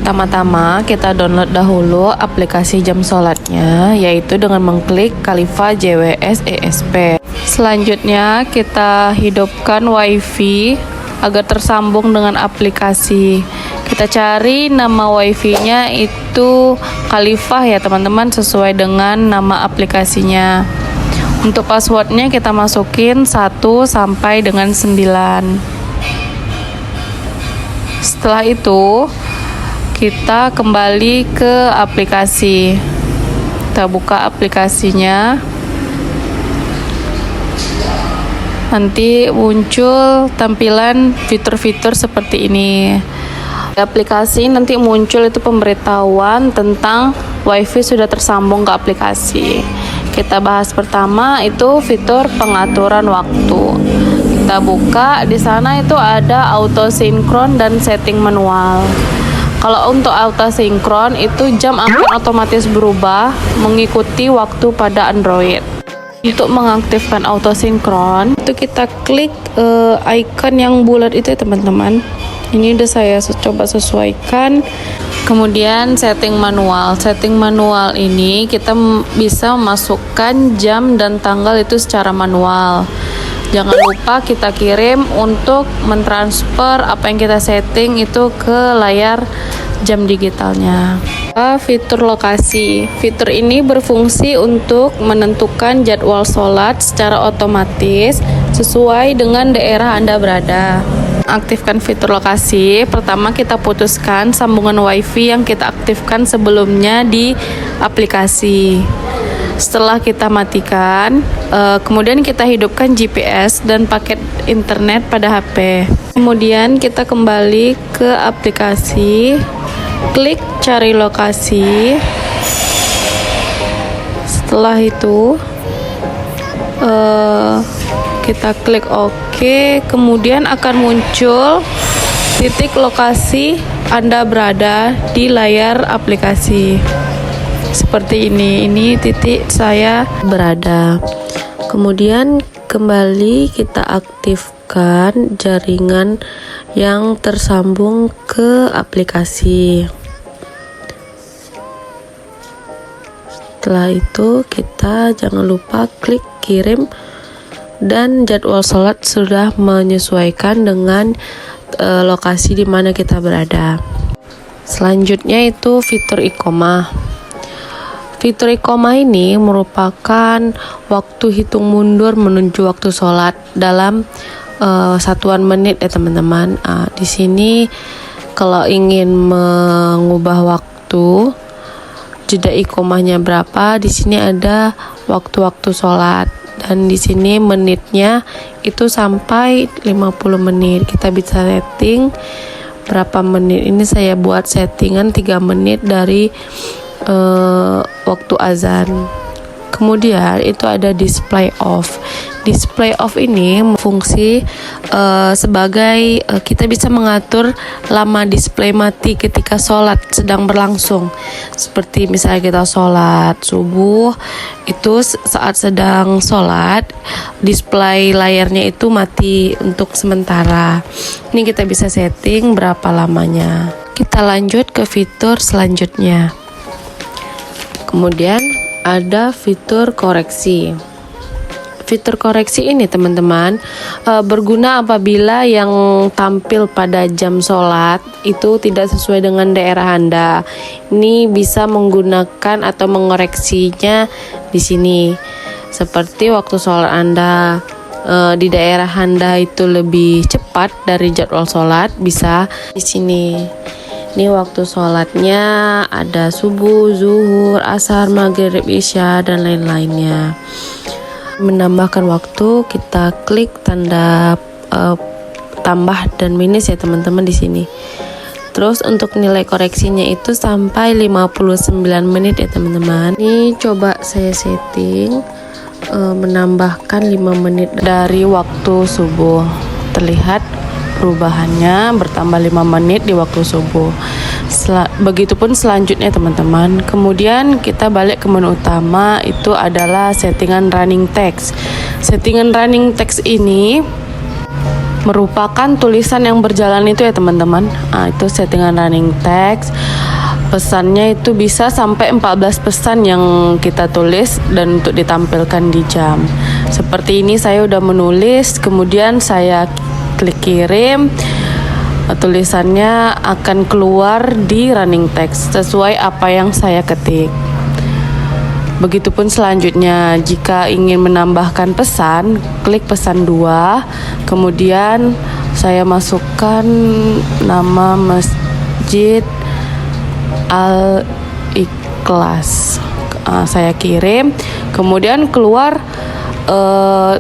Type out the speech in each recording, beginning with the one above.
Pertama-tama kita download dahulu aplikasi jam sholatnya, yaitu dengan mengklik Khalifah JWS ESP. Selanjutnya kita hidupkan WiFi agar tersambung dengan aplikasi. Kita cari nama WiFi-nya itu Khalifah ya teman-teman, sesuai dengan nama aplikasinya. Untuk passwordnya kita masukin 1 sampai dengan 9. Setelah itu kita kembali ke aplikasi. Kita buka aplikasinya. Nanti muncul tampilan fitur-fitur seperti ini. Di aplikasi nanti muncul itu pemberitahuan tentang WiFi sudah tersambung ke aplikasi. Kita bahas pertama itu fitur pengaturan waktu. Kita buka, di sana itu ada auto sinkron dan setting manual. Kalau untuk auto sinkron itu jam akan otomatis berubah mengikuti waktu pada Android. Untuk mengaktifkan auto sinkron itu kita klik icon yang bulat itu ya teman-teman. Ini udah saya coba sesuaikan. Kemudian setting manual. Setting manual ini kita bisa memasukkan jam dan tanggal itu secara manual. Jangan lupa kita kirim untuk mentransfer apa yang kita setting itu ke layar jam digitalnya. Fitur lokasi. Fitur ini berfungsi untuk menentukan jadwal sholat secara otomatis sesuai dengan daerah Anda berada. Aktifkan fitur lokasi. Pertama kita putuskan sambungan WiFi yang kita aktifkan sebelumnya di aplikasi. Setelah kita matikan, kemudian kita hidupkan GPS dan paket internet pada HP. Kemudian kita kembali ke aplikasi, klik cari lokasi. Setelah itu kita klik OK, kemudian akan muncul titik lokasi Anda berada di layar aplikasi. Seperti ini titik saya berada. Kemudian kembali kita aktifkan jaringan yang tersambung ke aplikasi. Setelah itu kita jangan lupa klik kirim, dan jadwal sholat sudah menyesuaikan dengan lokasi di mana kita berada. Selanjutnya itu fitur iqomah. Fitur iqomah ini merupakan waktu hitung mundur menuju waktu sholat dalam satuan menit ya teman-teman. Di sini kalau ingin mengubah waktu jeda iqomahnya berapa, di sini ada waktu-waktu sholat, dan di sini menitnya itu sampai 50 menit. Kita bisa setting berapa menit. Ini saya buat settingan 3 menit dari waktu azan. Kemudian itu ada display off. Display off ini fungsi sebagai kita bisa mengatur lama display mati ketika sholat sedang berlangsung. Seperti misalnya kita sholat subuh, itu saat sedang sholat display layarnya itu mati untuk sementara. Ini kita bisa setting berapa lamanya. Kita lanjut ke fitur selanjutnya. Kemudian ada fitur koreksi. Fitur koreksi ini teman-teman berguna apabila yang tampil pada jam sholat itu tidak sesuai dengan daerah Anda. Ini bisa menggunakan atau mengoreksinya di sini. Seperti waktu sholat Anda di daerah Anda itu lebih cepat dari jadwal sholat, bisa di sini. Ini waktu sholatnya ada subuh, zuhur, asar, maghrib, isya, dan lain-lainnya. Menambahkan waktu, kita klik tanda tambah dan minus ya teman-teman di sini. Terus untuk nilai koreksinya itu sampai 59 menit ya teman-teman. Ini coba saya setting menambahkan 5 menit dari waktu subuh. Terlihat perubahannya bertambah 5 menit di waktu subuh. Begitupun selanjutnya teman-teman. Kemudian kita balik ke menu utama, itu adalah settingan running text. Settingan running text ini merupakan tulisan yang berjalan itu ya teman-teman. Nah, itu settingan running text. Pesannya itu bisa sampai 14 pesan yang kita tulis dan untuk ditampilkan di jam. Seperti ini saya udah menulis, kemudian saya klik kirim. Tulisannya akan keluar di running text sesuai apa yang saya ketik. Begitupun selanjutnya, jika ingin menambahkan pesan, klik pesan 2. Kemudian saya masukkan nama Masjid Al-Ikhlas. Saya kirim, kemudian keluar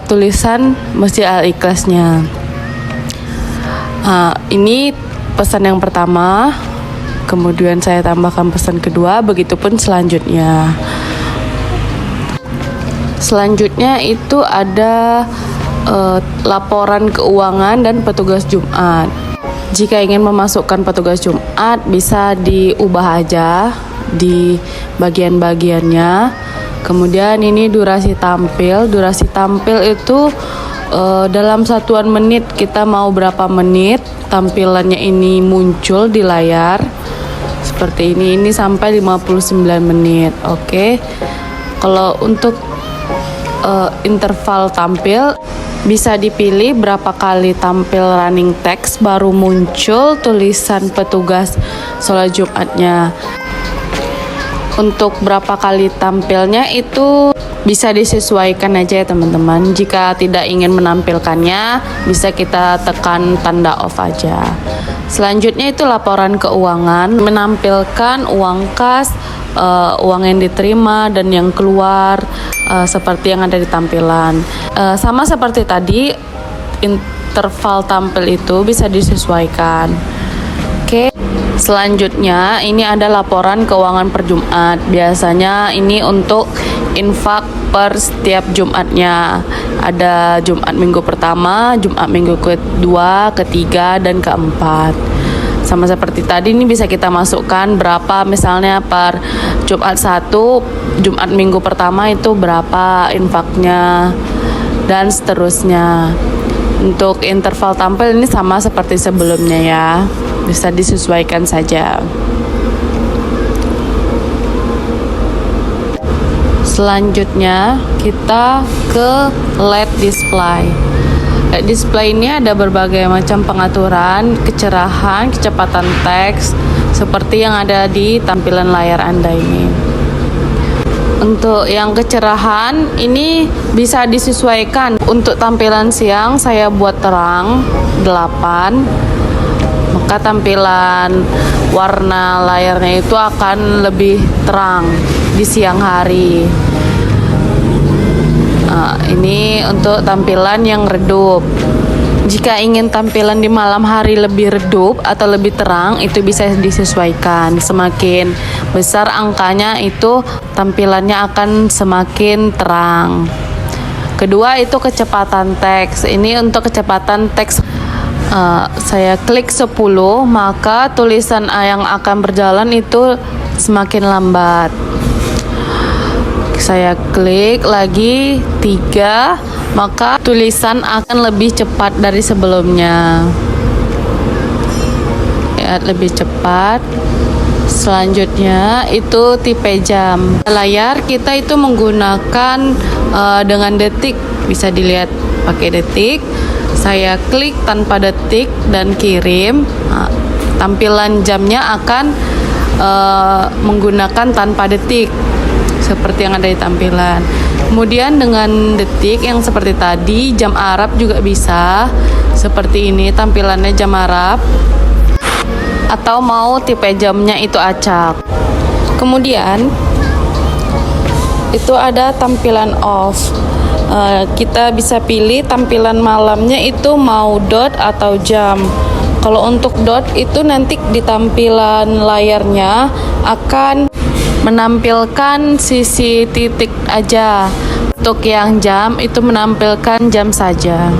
tulisan Masjid Al-Ikhlasnya. Ini pesan yang pertama, kemudian saya tambahkan pesan kedua, begitupun selanjutnya. Selanjutnya itu ada laporan keuangan dan petugas Jumat. Jika ingin memasukkan petugas Jumat, bisa diubah aja di bagian-bagiannya. Kemudian ini durasi tampil. Durasi tampil itu dalam satuan menit, kita mau berapa menit tampilannya ini muncul di layar. Seperti ini sampai 59 menit. Oke. Kalau untuk interval tampil, bisa dipilih berapa kali tampil running text baru muncul tulisan petugas sholat Jumatnya. Untuk berapa kali tampilnya itu bisa disesuaikan aja ya teman-teman. Jika tidak ingin menampilkannya, bisa kita tekan tanda off aja. Selanjutnya itu laporan keuangan, menampilkan uang kas, uang yang diterima dan yang keluar, seperti yang ada di tampilan. Sama seperti tadi, interval tampil itu bisa disesuaikan. Oke. Selanjutnya ini ada laporan keuangan per Jumat. Biasanya ini untuk infak per setiap Jumatnya. Ada Jumat minggu pertama, Jumat minggu kedua, ketiga, dan keempat. Sama seperti tadi, ini bisa kita masukkan berapa, misalnya per Jumat 1, Jumat minggu pertama itu berapa infaknya, dan seterusnya. Untuk interval tampil ini sama seperti sebelumnya ya, bisa disesuaikan saja. Selanjutnya kita ke LED display. LED display ini ada berbagai macam pengaturan, kecerahan, kecepatan teks, seperti yang ada di tampilan layar Anda ini. Untuk yang kecerahan ini bisa disesuaikan. Untuk tampilan siang saya buat terang 8, maka tampilan warna layarnya itu akan lebih terang di siang hari. Ini untuk tampilan yang redup. Jika ingin tampilan di malam hari lebih redup atau lebih terang, itu bisa disesuaikan. Semakin besar angkanya, itu tampilannya akan semakin terang. Kedua itu kecepatan teks. Ini untuk kecepatan teks, saya klik 10, maka tulisan yang akan berjalan itu semakin lambat. Saya klik lagi 3, maka tulisan akan lebih cepat dari sebelumnya. Ya, lebih cepat. Selanjutnya itu tipe jam. Layar kita itu menggunakan dengan detik, bisa dilihat pakai detik. Saya klik tanpa detik dan kirim. Tampilan jamnya akan menggunakan tanpa detik, seperti yang ada di tampilan. Kemudian dengan detik yang seperti tadi, jam Arab juga bisa. Seperti ini tampilannya jam Arab. Atau mau tipe jamnya itu acak. Kemudian itu ada tampilan off. Kita bisa pilih tampilan malamnya itu mau dot atau jam. Kalau untuk dot itu nanti di tampilan layarnya akan menampilkan sisi titik aja. Untuk yang jam itu menampilkan jam saja.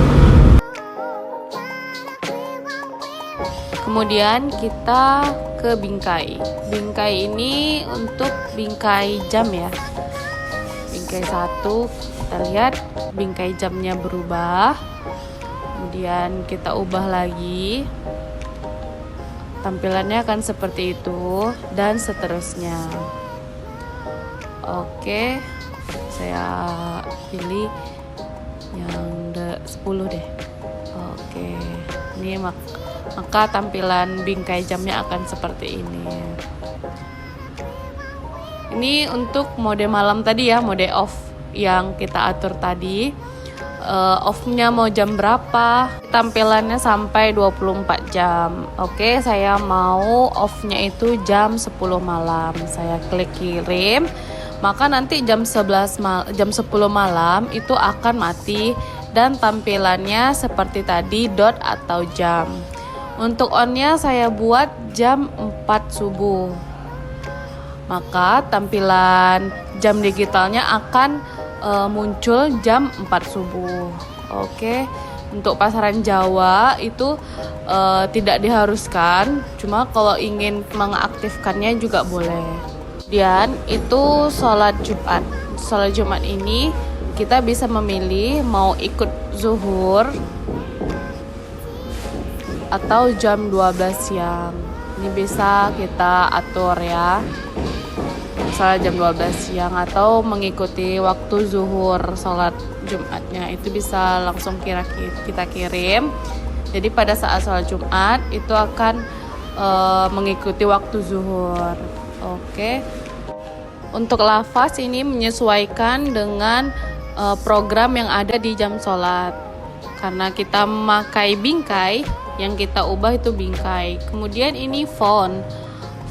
Kemudian kita ke bingkai. Bingkai ini untuk bingkai jam ya. Bingkai 1, kita lihat bingkai jamnya berubah. Kemudian kita ubah lagi, tampilannya akan seperti itu dan seterusnya. Oke, saya pilih yang 10 deh. Oke, ini maka tampilan bingkai jamnya akan seperti ini. Ini untuk mode malam tadi ya, mode off yang kita atur tadi. Off-nya mau jam berapa, tampilannya sampai 24 jam. Oke, saya mau off-nya itu jam 10 malam. Saya klik kirim, maka nanti jam 10 malam itu akan mati dan tampilannya seperti tadi dot atau jam. Untuk on-nya saya buat jam 4 subuh. Maka tampilan jam digitalnya akan muncul jam 4 subuh. Oke, untuk pasaran Jawa itu tidak diharuskan, cuma kalau ingin mengaktifkannya juga boleh. Kemudian itu sholat Jumat. Sholat Jumat ini kita bisa memilih mau ikut zuhur atau jam 12 siang. Ini bisa kita atur ya, misalnya jam 12 siang, atau mengikuti waktu zuhur sholat Jumatnya itu bisa langsung kita kirim. Jadi pada saat sholat Jumat itu akan mengikuti waktu zuhur. Oke. Untuk lafaz ini menyesuaikan dengan program yang ada di jam sholat. Karena kita memakai bingkai, yang kita ubah itu bingkai. Kemudian ini font.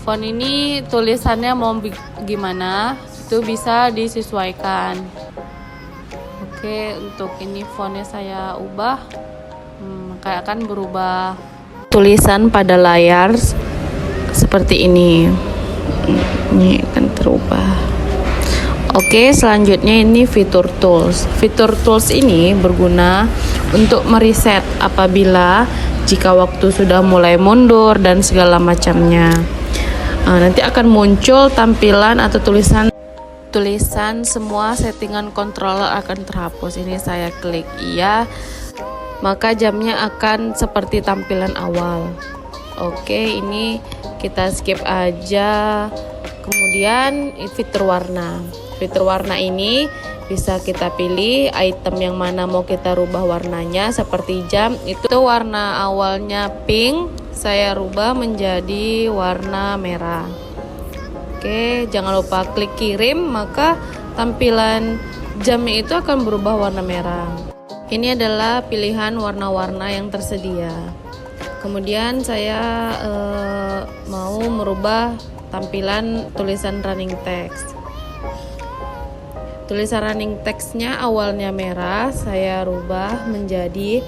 Font ini tulisannya mau gimana, itu bisa disesuaikan. Oke, untuk ini fontnya saya ubah, maka akan berubah tulisan pada layar seperti ini. Ini akan terubah. Oke, selanjutnya ini fitur tools. Fitur tools ini berguna untuk mereset apabila jika waktu sudah mulai mundur dan segala macamnya. Nanti akan muncul tampilan atau tulisan semua settingan controller akan terhapus. Ini saya klik iya, maka jamnya akan seperti tampilan awal. Oke, ini kita skip aja. Kemudian fitur warna. Fitur warna ini bisa kita pilih item yang mana mau kita rubah warnanya. Seperti jam itu warna awalnya pink, saya rubah menjadi warna merah. Oke, jangan lupa klik kirim, maka tampilan jamnya itu akan berubah warna merah. Ini adalah pilihan warna-warna yang tersedia. Kemudian saya mau merubah tampilan tulisan running text. Tulisan running text-nya awalnya merah, saya rubah menjadi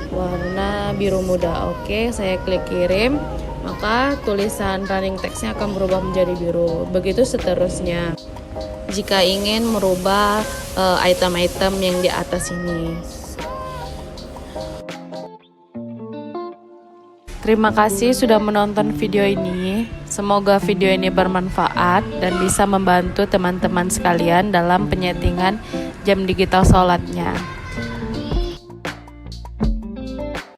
warna biru muda. Oke, saya klik kirim, maka tulisan running text-nya akan berubah menjadi biru. Begitu seterusnya jika ingin merubah item-item yang di atas ini. Terima kasih sudah menonton video ini. Semoga video ini bermanfaat dan bisa membantu teman-teman sekalian dalam penyetingan jam digital sholatnya.